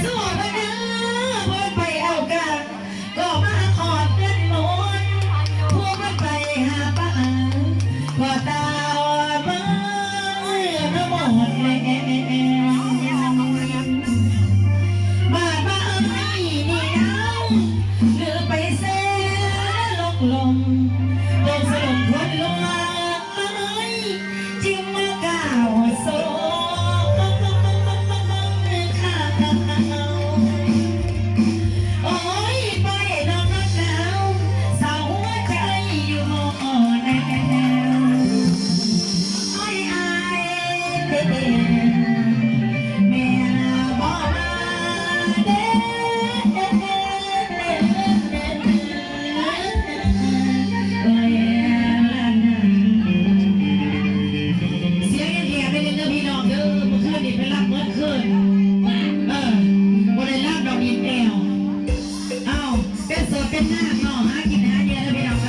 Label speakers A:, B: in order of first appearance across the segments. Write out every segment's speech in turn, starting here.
A: สู้มาเด้อเพื่อนไปเอากันก็มาขอดเงินหมุนพวกมันไปหาป้าพอตาเมื่อหมดเลยบาดบ้านี่เอาหรือไปเสียลงโดนสลบคนลวงจึงมาก้าวโซ่โอ้ยไปน้องรักหนาวสาวหัวใจอยู่หมอแนวโอ้ยอายเด้แม่บอกมาเด้เสียงเงียบไปเลยนะพี่น้องเด้อเมื่อคืนนี่ไปรับเมื่อคืนบ่ได้รับดอกอินแอวเอ้าเป็นโสดเป็นหน้าเนาะหากินหาเยอะนะพี่น้อง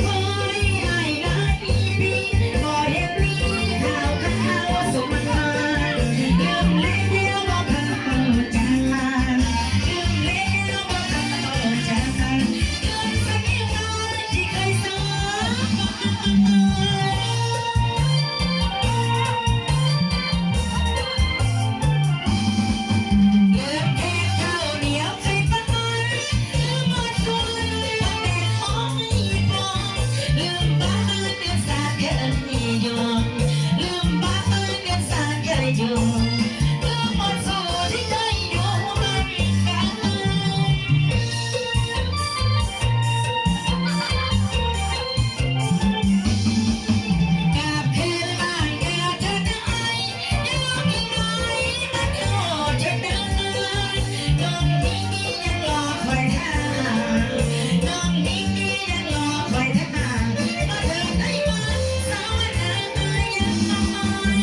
A: โอ้ยไอ้ลาอีพีบ่เห็นมีข่าวสุมันมาลืมแล้วบ่ทันเข้าใจลืมแล้วบ่ทันเข้าใจลืมสักอย่างที่เคยสอน ลืมแค่ข้าวเหนียวไข่ปลาลืมหมดตัวลืมแต่ของอีปองลืมบ้านเดือนสาเคยอยู่ลืมบ้านเดือนสาเคยอยู่ลืมหมดสูตรที่เคยอยู่มันกัน กลับคืนบ้านเกิดเธอได้ยังอีกหน่อยมันโทษจะเดินน้องนี้ยังรอคอยท่าน้องนี้ยังรอคอยท่ามาเถิดได้ไหมสาวนายังน้อย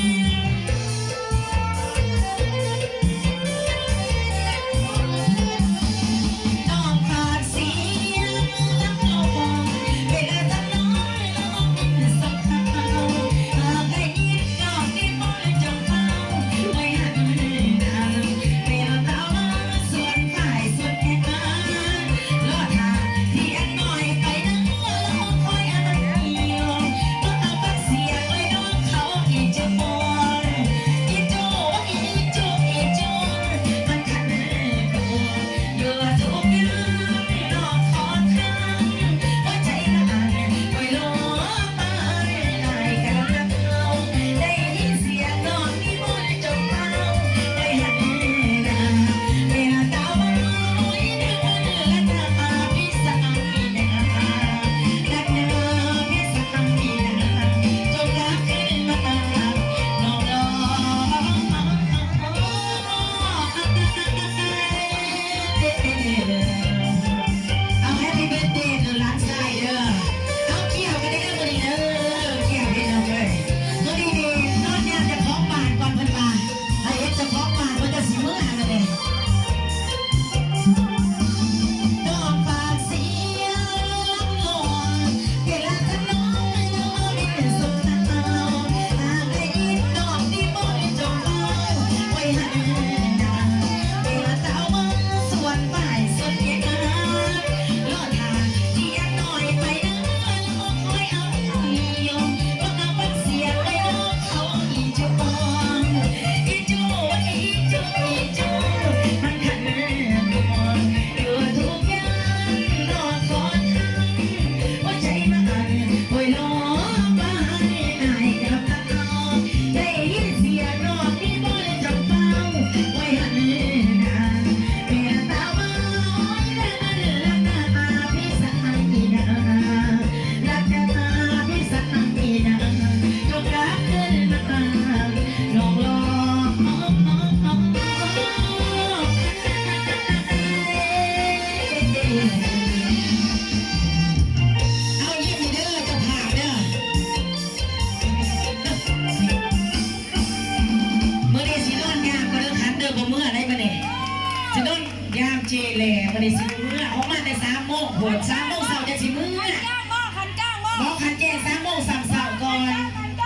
A: โหด3 โมงเช้าจะสิมื้อ
B: จ้างหม้อคันจ้างหม้อ
A: หมอคันแจ้ง3 โมง3 เช้าก่อน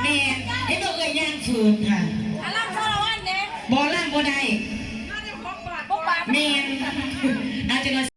A: แม่เห็นบอกย่างคืนค่ะ
B: อารัมสารวัตรเนี่ย
A: บ่ล่างบ่ได้
B: พวกปาก
A: แม่น